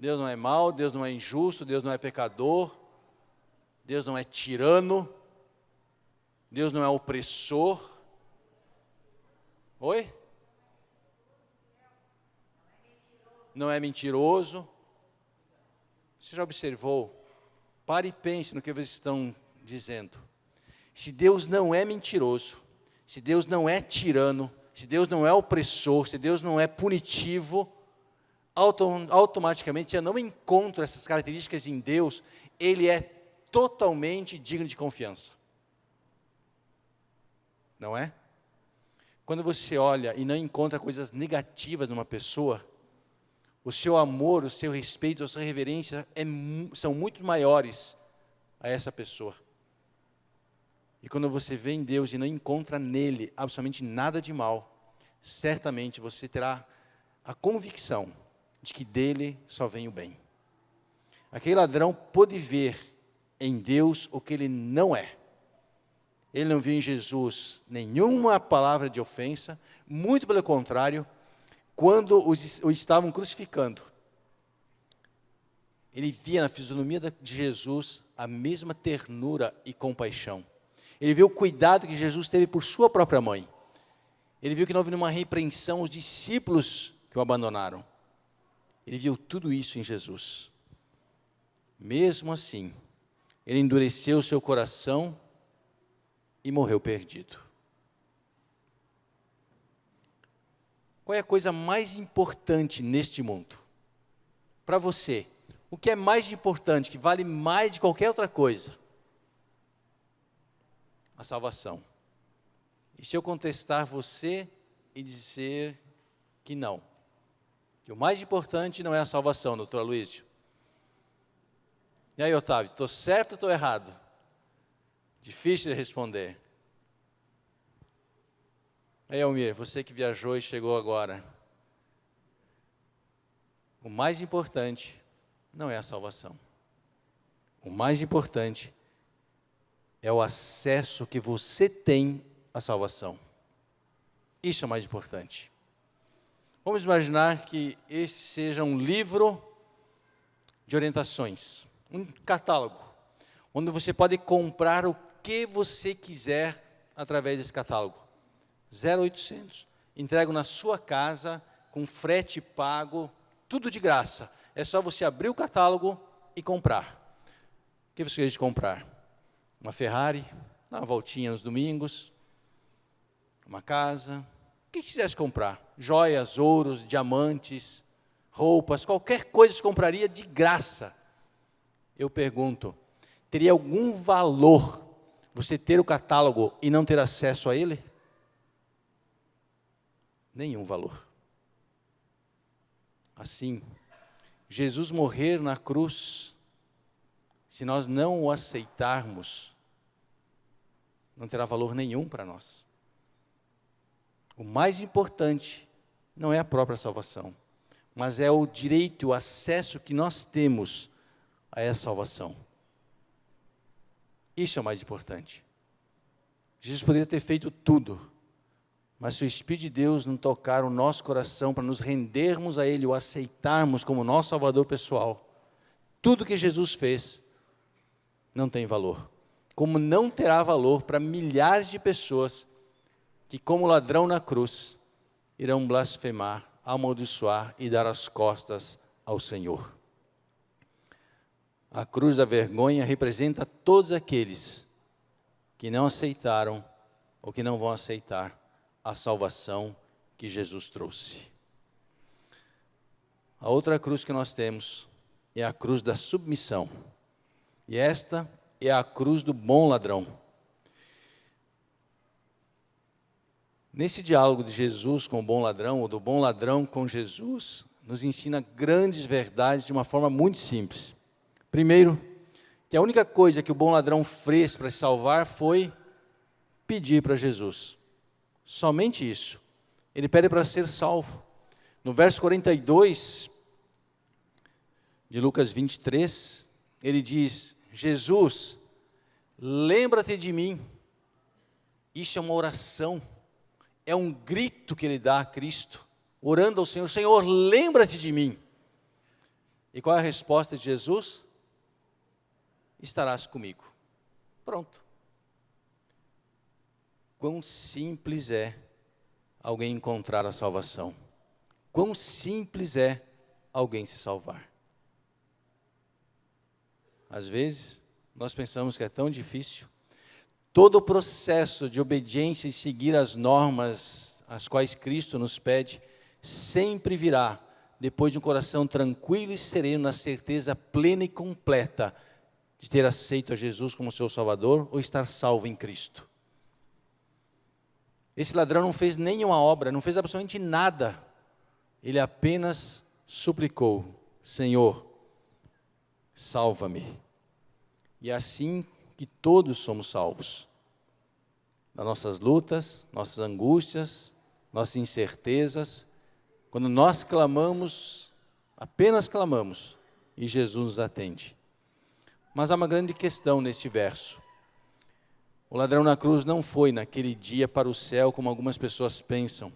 Deus não é mau, Deus não é injusto, Deus não é pecador, Deus não é tirano, Deus não é opressor. Oi? Não é mentiroso. Você já observou? Pare e pense no que vocês estão dizendo. Se Deus não é mentiroso, se Deus não é tirano, se Deus não é opressor, se Deus não é punitivo, automaticamente eu não encontro essas características em Deus, Ele é totalmente digno de confiança. Não é? Quando você olha e não encontra coisas negativas numa pessoa, o seu amor, o seu respeito, a sua reverência são muito maiores a essa pessoa. E quando você vê em Deus e não encontra nele absolutamente nada de mal, certamente você terá a convicção de que dele só vem o bem. Aquele ladrão pôde ver em Deus o que ele não é. Ele não viu em Jesus nenhuma palavra de ofensa, muito pelo contrário, quando o estavam crucificando, ele via na fisionomia de Jesus a mesma ternura e compaixão. Ele viu o cuidado que Jesus teve por sua própria mãe. Ele viu que não houve nenhuma repreensão aos discípulos que o abandonaram. Ele viu tudo isso em Jesus. Mesmo assim, ele endureceu o seu coração e morreu perdido. Qual é a coisa mais importante neste mundo? Para você, o que é mais importante, que vale mais de qualquer outra coisa? A salvação. E se eu contestar você e dizer que não? Que o mais importante não é a salvação, doutor Aloysio? E aí, Otávio, estou certo ou estou errado? Difícil de responder. Aí, Almir, você que viajou e chegou agora. O mais importante não é a salvação. O mais importante é o acesso que você tem à salvação. Isso é o mais importante. Vamos imaginar que esse seja um livro de orientações, um catálogo, onde você pode comprar o que você quiser através desse catálogo. 0800. Entrego na sua casa, com frete pago, tudo de graça. É só você abrir o catálogo e comprar. O que você quer de comprar? Uma Ferrari, dar uma voltinha nos domingos, uma casa, o que quisesse comprar? Joias, ouros, diamantes, roupas, qualquer coisa você compraria de graça. Eu pergunto, teria algum valor você ter o catálogo e não ter acesso a ele? Nenhum valor. Assim, Jesus morrer na cruz, se nós não o aceitarmos, não terá valor nenhum para nós. O mais importante não é a própria salvação, mas é o direito, o acesso que nós temos a essa salvação. Isso é o mais importante. Jesus poderia ter feito tudo, mas se o Espírito de Deus não tocar o nosso coração para nos rendermos a Ele, o aceitarmos como nosso Salvador pessoal, tudo que Jesus fez não tem valor. Como não terá valor para milhares de pessoas que, como ladrão na cruz, irão blasfemar, amaldiçoar e dar as costas ao Senhor. A cruz da vergonha representa todos aqueles que não aceitaram ou que não vão aceitar a salvação que Jesus trouxe. A outra cruz que nós temos é a cruz da submissão. E esta é a cruz do bom ladrão. Nesse diálogo de Jesus com o bom ladrão, ou do bom ladrão com Jesus, nos ensina grandes verdades de uma forma muito simples. Primeiro, que a única coisa que o bom ladrão fez para se salvar foi pedir para Jesus. Somente isso. Ele pede para ser salvo. No verso 42 de Lucas 23, ele diz: Jesus, lembra-te de mim. Isso é uma oração, é um grito que ele dá a Cristo, orando ao Senhor: Senhor, lembra-te de mim. E qual é a resposta de Jesus? Estarás comigo. Pronto. Quão simples é alguém encontrar a salvação. Quão simples é alguém se salvar. Às vezes, nós pensamos que é tão difícil. Todo o processo de obediência e seguir as normas as quais Cristo nos pede, sempre virá depois de um coração tranquilo e sereno, na certeza plena e completa de ter aceito a Jesus como seu Salvador ou estar salvo em Cristo. Esse ladrão não fez nenhuma obra, não fez absolutamente nada. Ele apenas suplicou: Senhor, salva-me. E é assim que todos somos salvos. Nas nossas lutas, nossas angústias, nossas incertezas, quando nós clamamos, apenas clamamos, e Jesus nos atende. Mas há uma grande questão neste verso. O ladrão na cruz não foi naquele dia para o céu, como algumas pessoas pensam.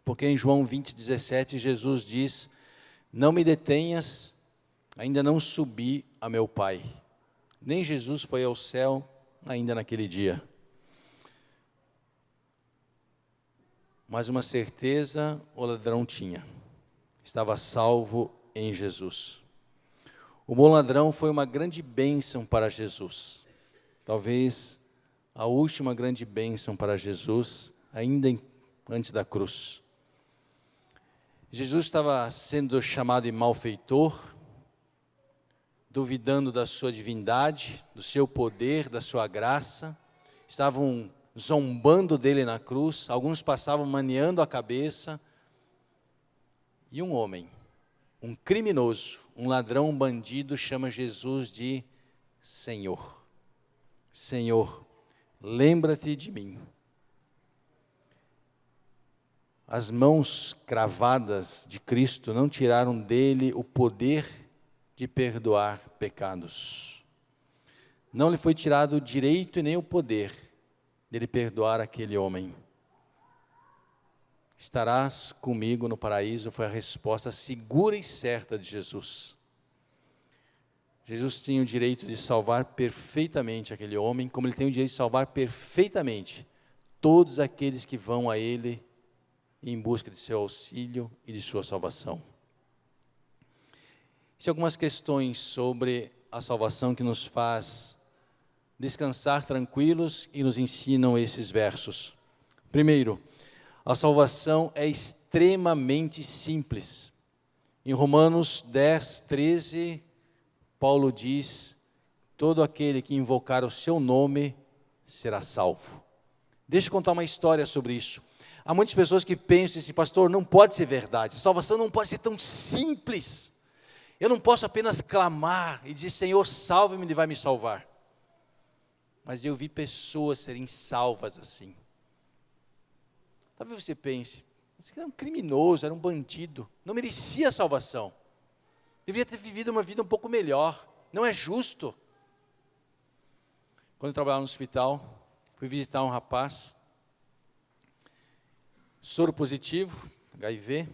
Porque em João 20:17, Jesus diz: não me detenhas, ainda não subi a meu Pai. Nem Jesus foi ao céu ainda naquele dia. Mas uma certeza o ladrão tinha: estava salvo em Jesus. O bom ladrão foi uma grande bênção para Jesus. Talvez a última grande bênção para Jesus, ainda antes da cruz. Jesus estava sendo chamado de malfeitor, duvidando da sua divindade, do seu poder, da sua graça. Estavam zombando dele na cruz, alguns passavam maniando a cabeça. E um homem, um criminoso, um ladrão, um bandido, chama Jesus de Senhor. Senhor, lembra-te de mim. As mãos cravadas de Cristo não tiraram dele o poder de perdoar pecados. Não lhe foi tirado o direito e nem o poder dele perdoar aquele homem. Estarás comigo no paraíso, foi a resposta segura e certa de Jesus. Jesus tinha o direito de salvar perfeitamente aquele homem, como ele tem o direito de salvar perfeitamente todos aqueles que vão a ele em busca de seu auxílio e de sua salvação. Existem algumas questões sobre a salvação que nos faz descansar tranquilos e nos ensinam esses versos. Primeiro, a salvação é extremamente simples. Em Romanos 10:13, Paulo diz: todo aquele que invocar o seu nome será salvo. Deixa eu contar uma história sobre isso. Há muitas pessoas que pensam assim: pastor, não pode ser verdade, salvação não pode ser tão simples. Eu não posso apenas clamar e dizer: Senhor, salve-me, Ele vai me salvar. Mas eu vi pessoas serem salvas assim. Talvez você pense: esse era um criminoso, era um bandido, não merecia a salvação. Deveria ter vivido uma vida um pouco melhor, não é justo. Quando eu trabalhava no hospital, fui visitar um rapaz, soro positivo, HIV,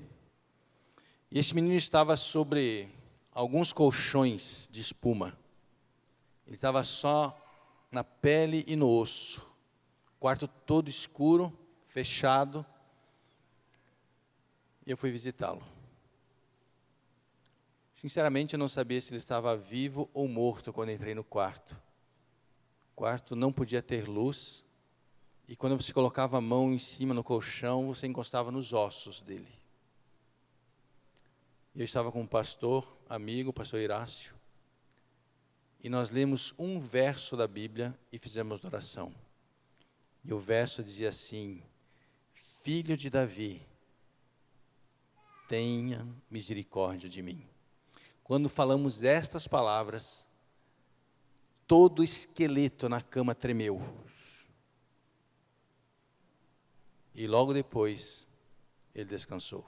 e esse menino estava sobre alguns colchões de espuma. Ele estava só na pele e no osso, quarto todo escuro, fechado, e eu fui visitá-lo. Sinceramente, eu não sabia se ele estava vivo ou morto quando entrei no quarto. O quarto não podia ter luz, e quando você colocava a mão em cima no colchão, você encostava nos ossos dele. Eu estava com um pastor, amigo, o pastor Irácio, e nós lemos um verso da Bíblia e fizemos oração. E o verso dizia assim: Filho de Davi, tenha misericórdia de mim. Quando falamos estas palavras, todo o esqueleto na cama tremeu. E logo depois, ele descansou.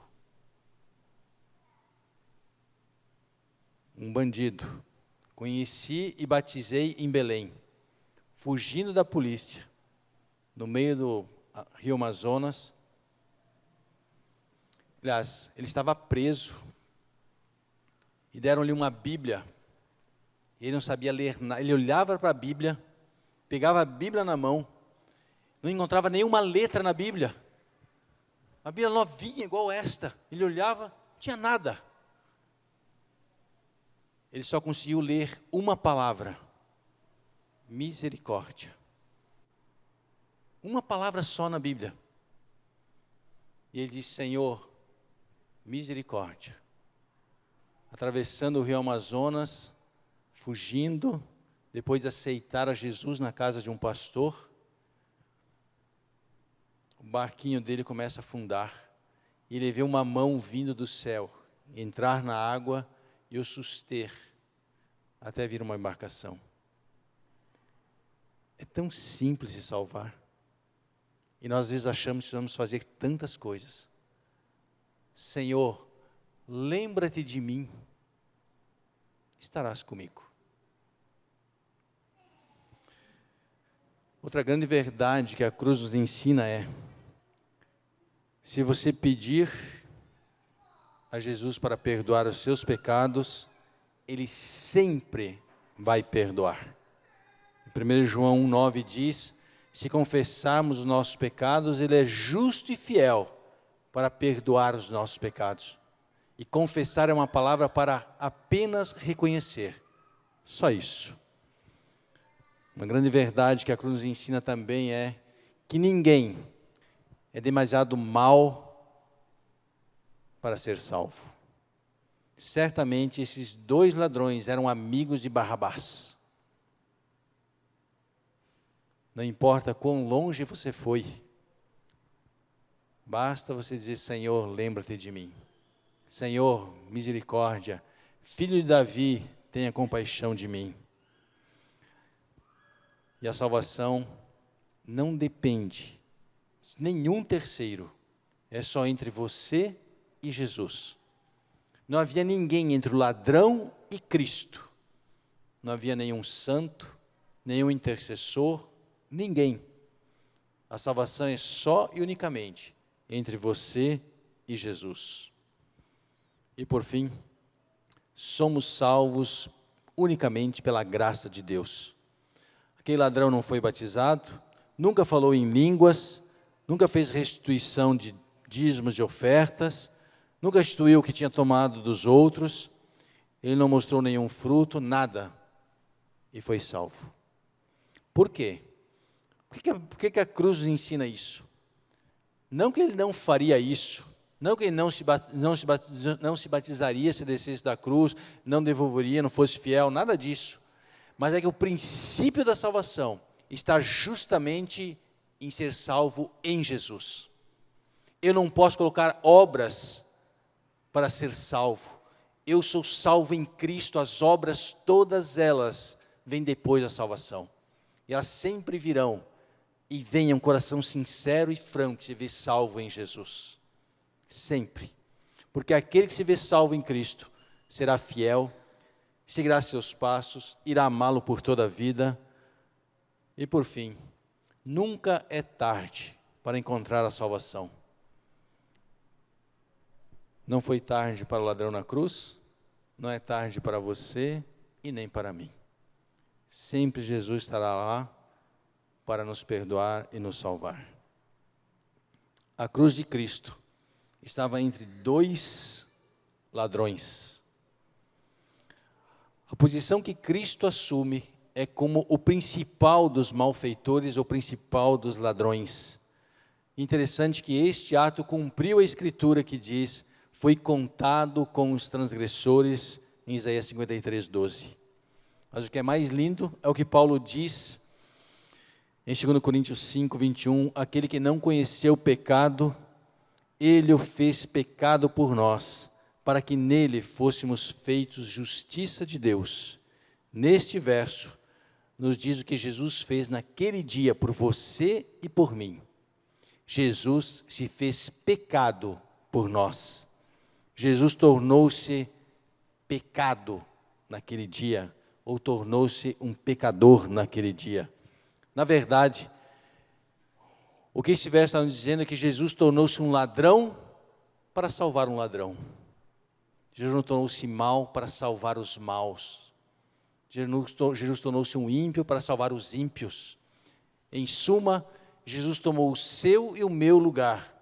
Um bandido. Conheci e batizei em Belém, fugindo da polícia, no meio do Rio Amazonas. Aliás, ele estava preso. e deram-lhe uma Bíblia. Ele não sabia ler nada, ele olhava para a Bíblia, pegava a Bíblia na mão, não encontrava nenhuma letra na Bíblia. A Bíblia novinha, igual esta. Ele olhava, não tinha nada. Ele só conseguiu ler uma palavra: misericórdia. Uma palavra só na Bíblia. E ele disse: Senhor, misericórdia. Atravessando o rio Amazonas, fugindo, depois de aceitar a Jesus na casa de um pastor, o barquinho dele começa a afundar, e ele vê uma mão vindo do céu, entrar na água e o suster, até vir uma embarcação. É tão simples se salvar, e nós às vezes achamos que vamos fazer tantas coisas. Senhor, lembra-te de mim, estarás comigo. Outra grande verdade que a cruz nos ensina é: se você pedir a Jesus para perdoar os seus pecados, Ele sempre vai perdoar. Em 1 João 1,9 diz: se confessarmos os nossos pecados, Ele é justo e fiel para perdoar os nossos pecados. E confessar é uma palavra para apenas reconhecer. Só isso. Uma grande verdade que a cruz nos ensina também é que ninguém é demasiado mal para ser salvo. Certamente esses dois ladrões eram amigos de Barrabás. Não importa quão longe você foi, basta você dizer: Senhor, lembra-te de mim. Senhor, misericórdia. Filho de Davi, tenha compaixão de mim. E a salvação não depende de nenhum terceiro. É só entre você e Jesus. Não havia ninguém entre o ladrão e Cristo. Não havia nenhum santo, nenhum intercessor, ninguém. A salvação é só e unicamente entre você e Jesus. E por fim, somos salvos unicamente pela graça de Deus. Aquele ladrão não foi batizado, nunca falou em línguas, nunca fez restituição de dízimos de ofertas, nunca restituiu o que tinha tomado dos outros, ele não mostrou nenhum fruto, nada, e foi salvo. Por quê? Por que a cruz nos ensina isso? Não que ele não faria isso, não que ele não se batizaria se descesse da cruz, não devolveria, não fosse fiel, nada disso. Mas é que o princípio da salvação está justamente em ser salvo em Jesus. Eu não posso colocar obras para ser salvo. Eu sou salvo em Cristo, as obras, todas elas, vêm depois da salvação. E elas sempre virão, e venha um coração sincero e franco que se vê salvo em Jesus. Sempre. Porque aquele que se vê salvo em Cristo será fiel, seguirá seus passos, irá amá-lo por toda a vida. E por fim, nunca é tarde para encontrar a salvação. Não foi tarde para o ladrão na cruz, não é tarde para você e nem para mim. Sempre Jesus estará lá para nos perdoar e nos salvar. A cruz de Cristo estava entre dois ladrões. A posição que Cristo assume é como o principal dos malfeitores, o principal dos ladrões. Interessante que este ato cumpriu a escritura que diz: foi contado com os transgressores, em Isaías 53:12. Mas o que é mais lindo é o que Paulo diz em 2 Coríntios 5:21, aquele que não conheceu o pecado, ele o fez pecado por nós, para que nele fôssemos feitos justiça de Deus. Neste verso, nos diz o que Jesus fez naquele dia por você e por mim. Jesus se fez pecado por nós. Jesus tornou-se pecado naquele dia, ou tornou-se um pecador naquele dia. Na verdade, o que esse verso está nos dizendo é que Jesus tornou-se um ladrão para salvar um ladrão. Jesus não tornou-se mal para salvar os maus. Jesus tornou-se um ímpio para salvar os ímpios. Em suma, Jesus tomou o seu e o meu lugar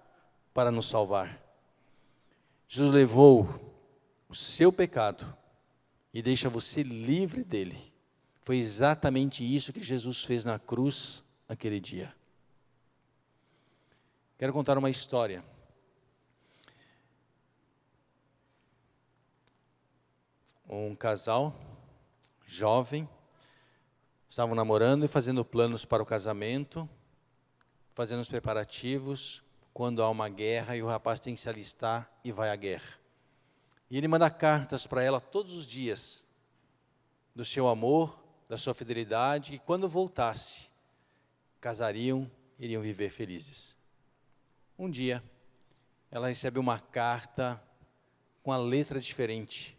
para nos salvar. Jesus levou o seu pecado e deixa você livre dele. Foi exatamente isso que Jesus fez na cruz naquele dia. Quero contar uma história. Um casal jovem estavam namorando e fazendo planos para o casamento, fazendo os preparativos, quando há uma guerra e o rapaz tem que se alistar e vai à guerra. E ele manda cartas para ela todos os dias, do seu amor, da sua fidelidade, e quando voltasse, casariam, iriam viver felizes. Um dia, ela recebe uma carta com a letra diferente,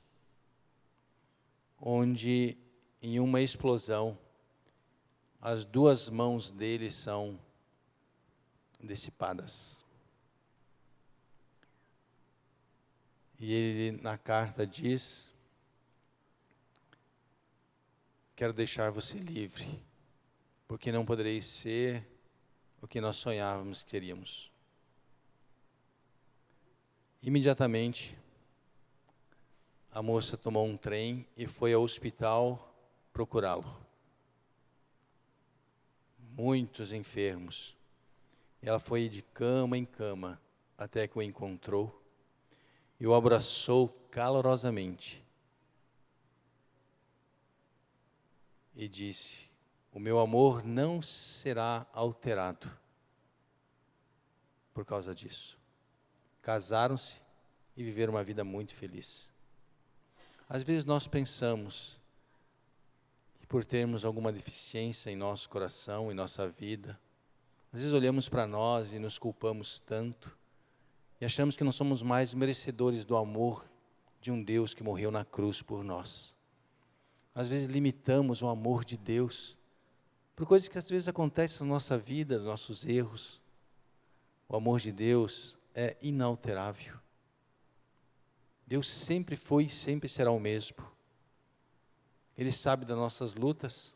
onde, em uma explosão, as duas mãos dele são dissipadas. E ele, na carta, diz: quero deixar você livre, porque não poderei ser o que nós sonhávamos que seríamos. Imediatamente, a moça tomou um trem e foi ao hospital procurá-lo. Muitos enfermos. Ela foi de cama em cama até que o encontrou e o abraçou calorosamente. E disse: o meu amor não será alterado por causa disso. Casaram-se e viveram uma vida muito feliz. Às vezes nós pensamos que por termos alguma deficiência em nosso coração, em nossa vida, às vezes olhamos para nós e nos culpamos tanto, e achamos que não somos mais merecedores do amor de um Deus que morreu na cruz por nós. Às vezes limitamos o amor de Deus por coisas que às vezes acontecem na nossa vida, nossos erros. O amor de Deus é inalterável. Deus sempre foi e sempre será o mesmo. Ele sabe das nossas lutas,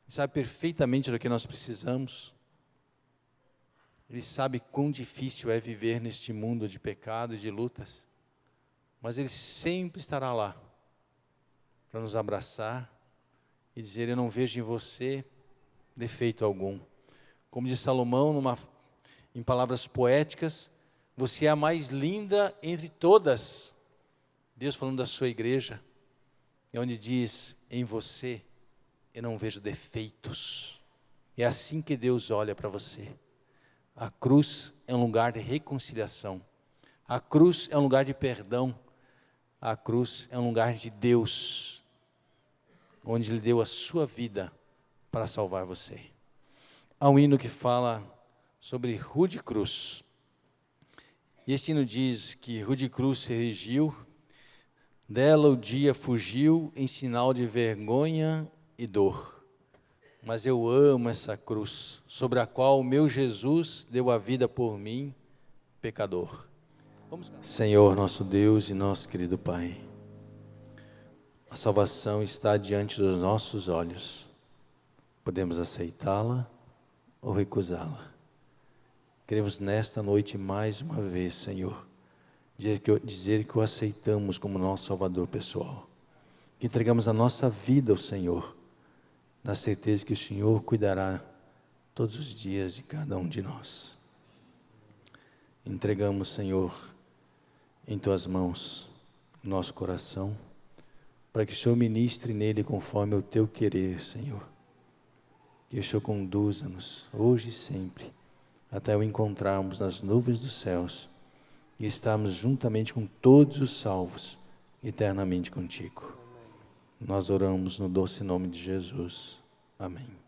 sabe perfeitamente do que nós precisamos. Ele sabe quão difícil é viver neste mundo de pecado e de lutas, mas Ele sempre estará lá para nos abraçar e dizer: eu não vejo em você defeito algum. Como diz Salomão, em palavras poéticas, você é a mais linda entre todas. Deus falando da sua igreja, é onde diz: em você eu não vejo defeitos. É assim que Deus olha para você. A cruz é um lugar de reconciliação. A cruz é um lugar de perdão. A cruz é um lugar de Deus, onde Ele deu a sua vida para salvar você. Há um hino que fala sobre Rude Cruz. E este hino diz que Rude Cruz se erigiu, dela o dia fugiu em sinal de vergonha e dor. Mas eu amo essa cruz, sobre a qual o meu Jesus deu a vida por mim, pecador. Senhor, nosso Deus e nosso querido Pai, a salvação está diante dos nossos olhos. Podemos aceitá-la ou recusá-la. Queremos nesta noite mais uma vez, Senhor, dizer que o aceitamos como nosso Salvador pessoal. Que entregamos a nossa vida ao Senhor, na certeza que o Senhor cuidará todos os dias de cada um de nós. Entregamos, Senhor, em Tuas mãos nosso coração, para que o Senhor ministre nele conforme o Teu querer, Senhor. Que o Senhor conduza-nos, hoje e sempre, até o encontrarmos nas nuvens dos céus, e estarmos juntamente com todos os salvos, eternamente contigo. Nós oramos no doce nome de Jesus. Amém.